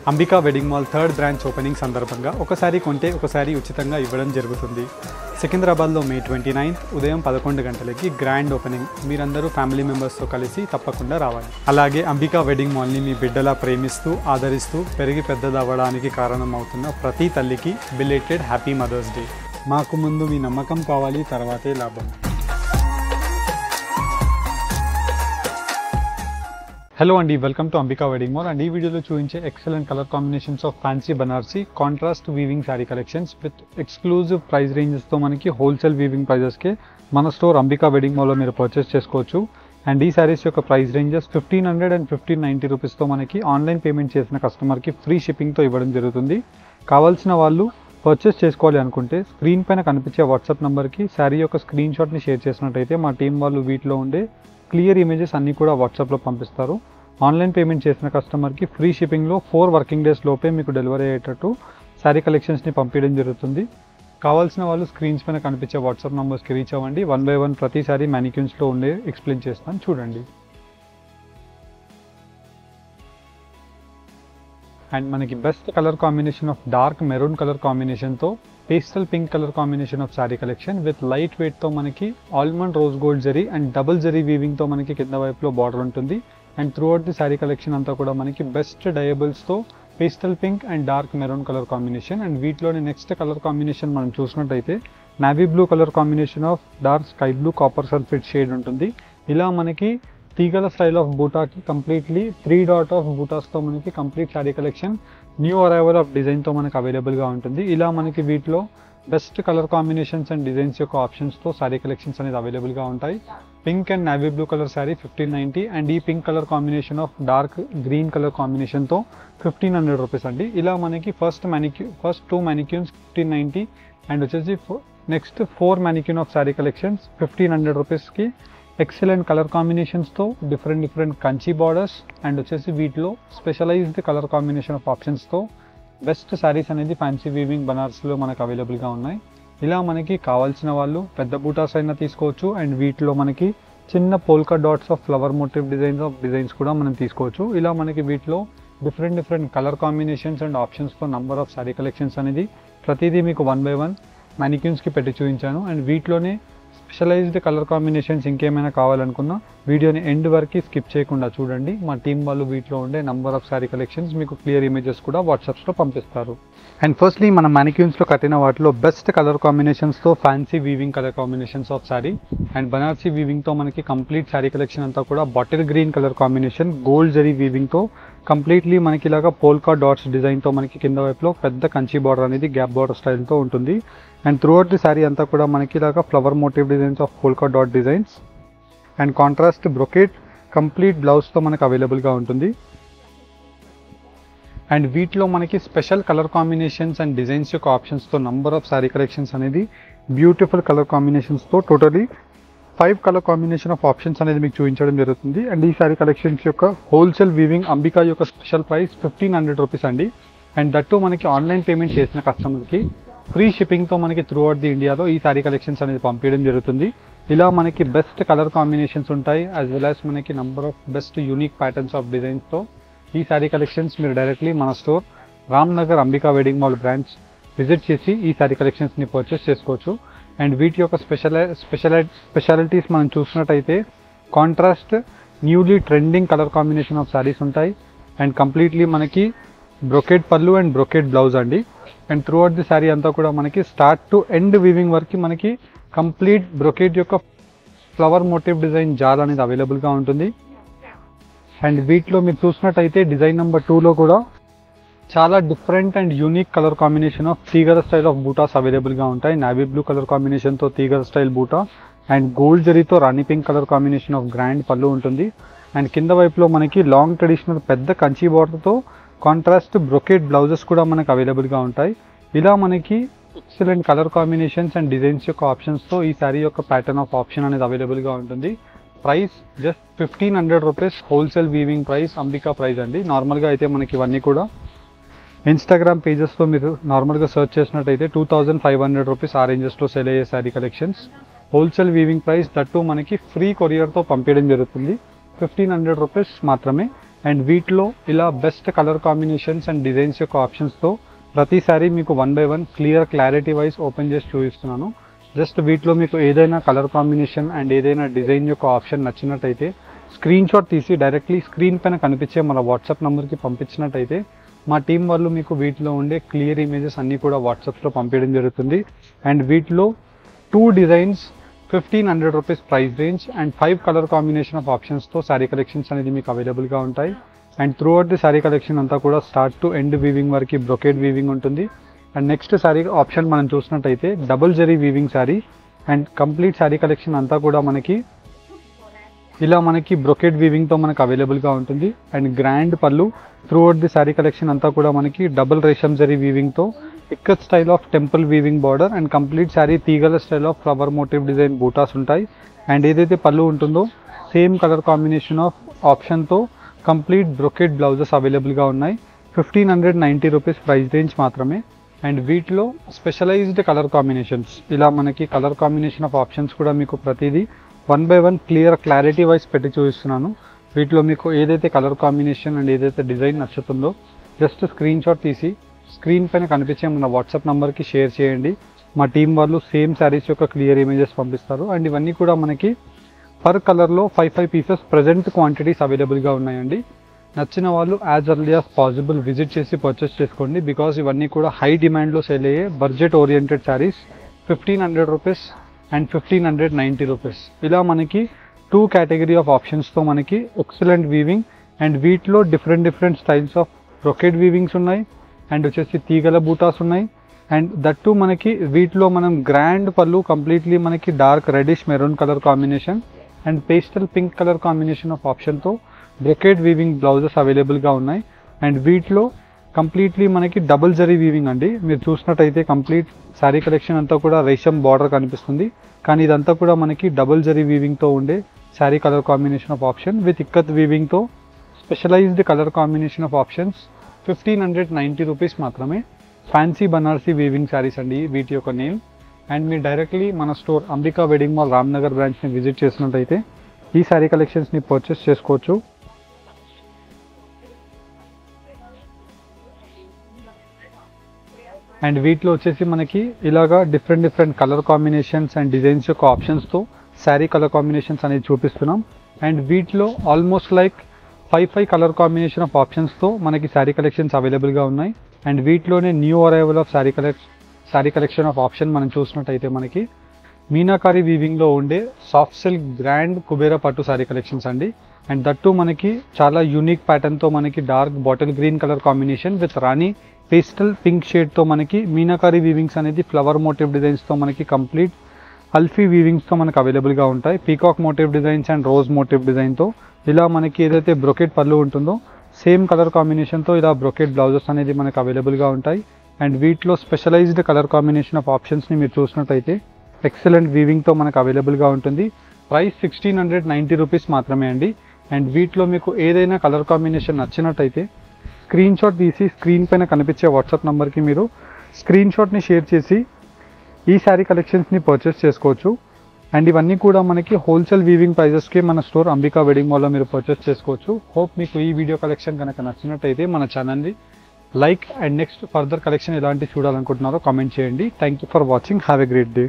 Ambika wedding mall third branch opening సందర్భంగా ఒకసారి కొంటే ఒకసారి ఉచితంగా ఇవ్వడం జరుగుతుంది. సికింద్రాబాద్లో May 29 ఉదయం 11 గంటలకి గ్రాండ్ ఓపెనింగ్. మీరందరూ ఫ్యామిలీ మెంబర్స్తో కలిసి తప్పకుండా రావాలి. అలాగే అంబికా వెడ్డింగ్ మాల్ని మీ బిడ్డలా ప్రేమిస్తూ ఆదరిస్తూ పెరిగి పెద్దదవ్వడానికి కారణం అవుతున్న ప్రతి తల్లికి బిలేటెడ్ హ్యాపీ మదర్స్ డే. మాకు ముందు మీ నమ్మకం కావాలి, తర్వాతే లాభం. హలో అండి, welcome to Ambika wedding mall. And ఈ వీడియోలో చూపించే excellent colour combinations of fancy Banarasi contrast weaving sari collections with exclusive price రేంజెస్తో మనకి హోల్సేల్ వీవింగ్ ప్రైజెస్కే మన స్టోర్ అంబికా వెడ్డింగ్ మాల్లో మీరు పర్చేస్ చేసుకోవచ్చు. అండ్ ఈ శారీస్ యొక్క ప్రైస్ రేంజెస్ 1500 and 1590 రూపీస్తో మనకి ఆన్లైన్ పేమెంట్ చేసిన కస్టమర్కి ఫ్రీ షిప్పింగ్తో ఇవ్వడం జరుగుతుంది. కావాల్సిన వాళ్ళు పర్చేస్ చేసుకోవాలి అనుకుంటే స్క్రీన్ పైన కనిపించే వాట్సాప్ నెంబర్కి శారీ యొక్క స్క్రీన్ షాట్ని షేర్ చేసినట్టయితే మా టీం వాళ్ళు వీటిలో ఉండే క్లియర్ ఇమేజెస్ అన్నీ కూడా వాట్సాప్లో పంపిస్తారు. ఆన్లైన్ పేమెంట్ చేసిన కస్టమర్కి ఫ్రీ షిప్పింగ్లో 4 వర్కింగ్ డేస్ లోపే మీకు డెలివరీ అయ్యేటట్టు శారీ కలెక్షన్స్ని పంపించడం జరుగుతుంది. కావాల్సిన వాళ్ళు స్క్రీన్స్ పైన కనిపించే వాట్సాప్ నెంబర్స్కి రీచ్ అవ్వండి. 1 by 1 ప్రతి శారీ మ్యానిక్యూన్స్లో ఉండే ఎక్స్ప్లెయిన్ చేస్తాను, చూడండి. అండ్ మనకి best colour combination of dark maroon colour కాంబినేషన్తో pastel pink colour combination of sari collection with light వెయిట్తో మనకి almond rose gold zari and double zari వీవింగ్తో మనకి కింద వైపులో బార్డర్ ఉంటుంది. And throughout the sari collection అంతా కూడా మనకి బెస్ట్ డయబుల్స్తో pastel pink and dark maroon colour combination. And వీటిలోని నెక్స్ట్ కలర్ కాంబినేషన్ మనం చూసినట్టయితే navy blue colour combination of dark sky blue copper sulphate shade ఉంటుంది. ఇలా మనకి తీగల స్టైల్ ఆఫ్ బూటాకి కంప్లీట్లీ 3 డాట్ ఆఫ్ బూటాస్తో మనకి complete sari collection new arrival of డిజైన్తో మనకి అవైలబుల్గా ఉంటుంది. ఇలా మనకి వీటిలో best colour combinations and designs యొక్క ఆప్షన్స్తో శారీ కలెక్షన్స్ అనేది అవైలబుల్గా ఉంటాయి. Pink and navy blue colour sari 1590 and ఈ pink colour combination of dark green colour కాంబినేషన్తో 1500 రూపీస్ అండి. ఇలా మనకి ఫస్ట్ 2 మ్యానిక్యూన్స్ 1590 అండ్ వచ్చేసి నెక్స్ట్ 4 మ్యానిక్యూన్ ఆఫ్ శారీ కలెక్షన్స్ 1500 రూపీస్కి ఎక్సలెంట్ కలర్ కాంబినేషన్స్తో డిఫరెంట్ కంచి బార్డర్స్ అండ్ వచ్చేసి వీటిలో స్పెషలైజ్డ్ కలర్ కాంబినేషన్ ఆఫ్ ఆప్షన్స్తో బెస్ట్ శారీస్ అనేది ఫ్యాన్సీ వీవింగ్ బనారస్లో మనకు అవైలబుల్గా ఉన్నాయి. ఇలా మనకి కావాల్సిన వాళ్ళు పెద్ద బూటాస్ అయినా తీసుకోవచ్చు. అండ్ వీటిలో మనకి చిన్న polka dots of flower motif designs కూడా మనం తీసుకోవచ్చు. ఇలా మనకి వీటిలో డిఫరెంట్ కలర్ కాంబినేషన్స్ అండ్ ఆప్షన్స్తో నంబర్ ఆఫ్ శారీ కలెక్షన్స్ అనేది ప్రతిదీ మీకు 1 by 1 మ్యానిక్యూన్స్కి పెట్టి చూపించాను. అండ్ వీటిలోనే స్పెషలైజ్డ్ కలర్ కాంబినేషన్స్ ఇంకేమైనా కావాలనుకున్నా వీడియోని ఎండ్ వరకు స్కిప్ చేయకుండా చూడండి. మా టీం వాళ్ళు వీటిలో ఉండే నంబర్ ఆఫ్ శారీ కలెక్షన్స్ మీకు క్లియర్ ఇమేజెస్ కూడా వాట్సాప్స్లో పంపిస్తారు. అండ్ ఫస్ట్లీ మన మ్యానిక్యూన్స్లో కట్టిన వాటిలో బెస్ట్ కలర్ కాంబినేషన్స్తో fancy weaving colour combinations of sari and Banarasi వీవింగ్తో మనకి కంప్లీట్ శారీ కలెక్షన్ అంతా కూడా bottle green colour combination gold zari వీవింగ్తో కంప్లీట్లీ మనకి ఇలాగా పోల్కా డాట్స్ డిజైన్తో మనకి కింద వైపులో పెద్ద కంచి బార్డర్ అనేది గ్యాప్ బార్డర్ స్టైల్తో ఉంటుంది. అండ్ త్రూఅవుట్ ది శారీ అంతా కూడా మనకి ఇలాగా flower motif designs of polka dot designs and contrast brocade complete బ్లౌజ్తో మనకు అవైలబుల్గా ఉంటుంది. అండ్ వీటిలో మనకి special colour combinations and designs యొక్క ఆప్షన్స్తో నంబర్ ఆఫ్ శారీ కలెక్షన్స్ అనేది బ్యూటిఫుల్ కలర్ కాంబినేషన్స్తో totally 5 colour combination of options అనేది మీకు చూపించడం జరుగుతుంది. అండ్ ఈ శారీ కలెక్షన్స్ యొక్క హోల్సేల్ వీవింగ్ అంబికా యొక్క స్పెషల్ ప్రైస్ 1500 రూపీస్ అండి. అండ్ దట్టు మనకి ఆన్లైన్ పేమెంట్ చేసిన కస్టమర్కి ఫ్రీ షిప్పింగ్తో మనకి త్రూఅవుట్ ది ఇండియాలో ఈ శారీ కలెక్షన్స్ అనేది పంపించడం జరుగుతుంది. ఇలా మనకి బెస్ట్ కలర్ కాంబినేషన్స్ ఉంటాయి యాజ్ వెల్ యాజ్ మనకి number of best unique patterns of డిజైన్స్తో ఈ శారీ కలెక్షన్స్ మీరు డైరెక్ట్లీ మన store Ramnagar Ambika wedding mall branch visit చేసి ఈ శారీ కలెక్షన్స్ని పర్చేస్ చేసుకోవచ్చు. అండ్ వీటి యొక్క స్పెషాలిటీస్ మనం చూసినట్టయితే contrast newly trending colour combination of saris ఉంటాయి. అండ్ కంప్లీట్లీ మనకి brocade pallu and brocade blouse అండి. అండ్ త్రూఅవుట్ ది శారీ అంతా కూడా మనకి స్టార్ట్ టు ఎండ్ వీవింగ్ వరకు మనకి కంప్లీట్ బ్రొకేట్ యొక్క ఫ్లవర్ మోటివ్ డిజైన్ జాల్ అనేది అవైలబుల్గా ఉంటుంది. అండ్ వీటిలో మీరు చూసినట్టయితే డిజైన్ నెంబర్ 2లో కూడా చాలా different and unique colour combination of తీగల స్టైల్ ఆఫ్ బూటాస్ అవైలబుల్గా ఉంటాయి. నావీ బ్లూ కలర్ కాంబినేషన్తో తీగల స్టైల్ బూటా అండ్ గోల్డ్ జరీతో rani pink colour combination of grand pallu ఉంటుంది. అండ్ కింద వైపులో మనకి లాంగ్ ట్రెడిషనల్ పెద్ద కంచి బార్డర్తో కాంట్రాస్ట్ బ్రొకేట్ బ్లౌజెస్ కూడా మనకు అవైలబుల్గా ఉంటాయి. ఇలా మనకి excellent colour combinations and designs యొక్క ఆప్షన్స్తో ఈ శారీ యొక్క ప్యాటర్న్ ఆఫ్ ఆప్షన్ అనేది అవైలబుల్గా ఉంటుంది. Price just 1500 rupees wholesale weaving price Ambika price అండి. నార్మల్గా అయితే మనకి ఇవన్నీ కూడా ఇన్స్టాగ్రామ్ పేజెస్లో మీరు నార్మల్గా సెర్చ్ చేసినట్టయితే 2500 రూపీస్ ఆ రేంజెస్లో సేల్ అయ్యే sari collections. Wholesale weaving price that మనకి ఫ్రీ కొరియర్తో పంపించడం జరుగుతుంది. 1500 రూపీస్ మాత్రమే. అండ్ వీటిలో ఇలా best colour combinations and designs యొక్క ఆప్షన్స్తో ప్రతిసారి మీకు 1 by 1 క్లారిటీ వైజ్ ఓపెన్ చేసి చూపిస్తున్నాను. జస్ట్ వీటిలో మీకు ఏదైనా కలర్ కాంబినేషన్ అండ్ ఏదైనా డిజైన్ యొక్క ఆప్షన్ నచ్చినట్టయితే స్క్రీన్ షాట్ తీసి డైరెక్ట్లీ స్క్రీన్ పైన కనిపించే మన వాట్సాప్ నెంబర్కి పంపించినట్టయితే మా టీం వాళ్ళు మీకు వీటిలో ఉండే క్లియర్ ఇమేజెస్ అన్నీ కూడా వాట్సాప్లో పంపించడం జరుగుతుంది. అండ్ వీటిలో 2 designs 1500 rupees price range and 5 colour combination of ఆప్షన్స్తో శారీ కలెక్షన్స్ అనేది మీకు అవైలబుల్గా ఉంటాయి. And throughout the sari collection అంతా కూడా స్టార్ట్ టు ఎండ్ వీవింగ్ వరకు బ్రొకేడ్ వీవింగ్ ఉంటుంది. అండ్ నెక్స్ట్ శారీ ఆప్షన్ మనం చూసినట్టయితే double zari weaving sari and complete sari collection అంతా కూడా మనకి ఇలా మనకి బ్రొకేడ్ వీవింగ్తో మనకు అవైలబుల్గా ఉంటుంది. And grand pallu throughout the sari collection అంతా కూడా మనకి డబుల్ రేషం జరీ వీవింగ్తో ikat style of temple weaving border and complete sari తీగల style of flower motif design butas ఉంటాయి. అండ్ ఏదైతే పళ్ళు ఉంటుందో సేమ్ కలర్ కాంబినేషన్ ఆఫ్ ఆప్షన్తో కంప్లీట్ బ్రొకేడ్ బ్లౌజెస్ అవైలబుల్గా ఉన్నాయి. 1590 రూపీస్ ప్రైస్ రేంజ్ మాత్రమే. అండ్ వీటిలో స్పెషలైజ్డ్ కలర్ కాంబినేషన్స్ ఇలా మనకి కలర్ కాంబినేషన్ ఆఫ్ ఆప్షన్స్ కూడా మీకు ప్రతిదీ 1 by 1 క్లారిటీ వైజ్ పెట్టి చూపిస్తున్నాను. వీటిలో మీకు ఏదైతే కలర్ కాంబినేషన్ అండ్ ఏదైతే డిజైన్ నచ్చుతుందో జస్ట్ స్క్రీన్ షాట్ తీసి స్క్రీన్ పైన కనిపించే మన వాట్సాప్ నెంబర్కి షేర్ చేయండి. మా టీం వాళ్ళు సేమ్ శారీస్ యొక్క క్లియర్ ఇమేజెస్ పంపిస్తారు. అండ్ ఇవన్నీ కూడా మనకి పర్ కలర్లో 5 పీసెస్ ప్రజెంట్ క్వాంటిటీస్ అవైలబుల్గా ఉన్నాయండి. నచ్చిన వాళ్ళు as early as possible visit చేసి పర్చేస్ చేసుకోండి. బికాజ్ ఇవన్నీ కూడా హై డిమాండ్లో సేల్ అయ్యే budget oriented saris 1500 rupees and 1590 rupees. ఇలా మనకి 2 కేటగిరీ ఆఫ్ ఆప్షన్స్తో మనకి ఎక్సలెంట్ వీవింగ్ అండ్ వీటిలో డిఫరెంట్ స్టైల్స్ ఆఫ్ బ్రొకేడ్ వీవింగ్స్ ఉన్నాయి అండ్ వచ్చేసి తీగల బూటాస్ ఉన్నాయి. అండ్ దట్టు మనకి వీటిలో మనం గ్రాండ్ పళ్ళు కంప్లీట్లీ మనకి dark reddish maroon colour combination and pastel pink colour combination of ఆప్షన్తో బ్రొకేడ్ వీవింగ్ బ్లౌజెస్ అవైలబుల్గా ఉన్నాయి. అండ్ వీటిలో కంప్లీట్లీ మనకి డబుల్ జరీ వీవింగ్ అండి. మీరు చూసినట్టయితే కంప్లీట్ శారీ కలెక్షన్ అంతా కూడా రేషం బార్డర్ కనిపిస్తుంది, కానీ ఇదంతా కూడా మనకి డబుల్ జరీ వీవింగ్తో ఉండే sari colour combination of option with ikat వీవింగ్తో specialised colour combination of options 1590 rupees మాత్రమే. ఫ్యాన్సీ బనారసీ వీవింగ్ శారీస్ అండి వీటి యొక్క నేమ్. అండ్ మీరు డైరెక్ట్లీ మన store Ambika wedding mall Ramnagar బ్రాంచ్ని విజిట్ చేసినట్టయితే ఈ శారీ కలెక్షన్స్ని పర్చేస్ చేసుకోవచ్చు. అండ్ వీటిలో వచ్చేసి మనకి ఇలాగా different colour combinations and designs యొక్క ఆప్షన్స్తో శారీ కలర్ కాంబినేషన్స్ అనేది చూపిస్తున్నాం. అండ్ వీటిలో almost like 5 colour combination of ఆప్షన్స్తో మనకి శారీ కలెక్షన్స్ అవైలబుల్గా ఉన్నాయి. అండ్ వీటిలోనే new arrival of sari collection of option మనం చూసినట్టయితే మనకి మీనాకారి వీవింగ్లో ఉండే సాఫ్ట్ సిల్క్ గ్రాండ్ కుబేరా పట్టు శారీ కలెక్షన్స్ అండి. అండ్ దట్టు మనకి చాలా యూనిక్ ప్యాటర్న్తో మనకి dark bottle green colour combination with rani pastel pink షేడ్తో మనకి మీనాకారి వీవింగ్స్ అనేది ఫ్లవర్ మోటివ్ డిజైన్స్తో మనకి కంప్లీట్ అల్ఫీ వీవింగ్స్తో మనకు అవైలబుల్గా ఉంటాయి. Peacock motive designs and rose motive డిజైన్తో ఇలా మనకి ఏదైతే బ్రొకెట్ పళ్ళు ఉంటుందో సేమ్ కలర్ కాంబినేషన్తో ఇలా బ్రొకెట్ బ్లౌజెస్ అనేది మనకు అవైలబుల్గా ఉంటాయి. అండ్ వీటిలో స్పెషలైజ్డ్ కలర్ కాంబినేషన్ ఆఫ్ ఆప్షన్స్ని మీరు చూసినట్టయితే ఎక్సలెంట్ వీవింగ్తో మనకు అవైలబుల్గా ఉంటుంది. ప్రైస్ 1690 రూపీస్ మాత్రమే అండి. అండ్ వీటిలో మీకు ఏదైనా కలర్ కాంబినేషన్ నచ్చినట్టయితే స్క్రీన్ షాట్ తీసి స్క్రీన్ పైన కనిపించే వాట్సాప్ నెంబర్కి మీరు స్క్రీన్ షాట్ని షేర్ చేసి ఈ శారీ కలెక్షన్స్ని పర్చేస్ చేసుకోవచ్చు. అండ్ ఇవన్నీ కూడా మనకి హోల్సేల్ వీవింగ్ ప్రైజెస్కి మన స్టోర్ అంబికా వెడ్డింగ్ మాల్లో మీరు పర్చేస్ చేసుకోవచ్చు. హోప్ మీకు ఈ వీడియో కలెక్షన్ కనుక నచ్చినట్టయితే మన ఛానల్ని like and next further collection ఎలాంటి చూడాలనుకుంటున్నారో కామెంట్ చేయండి. Thank you for watching. Have a great day.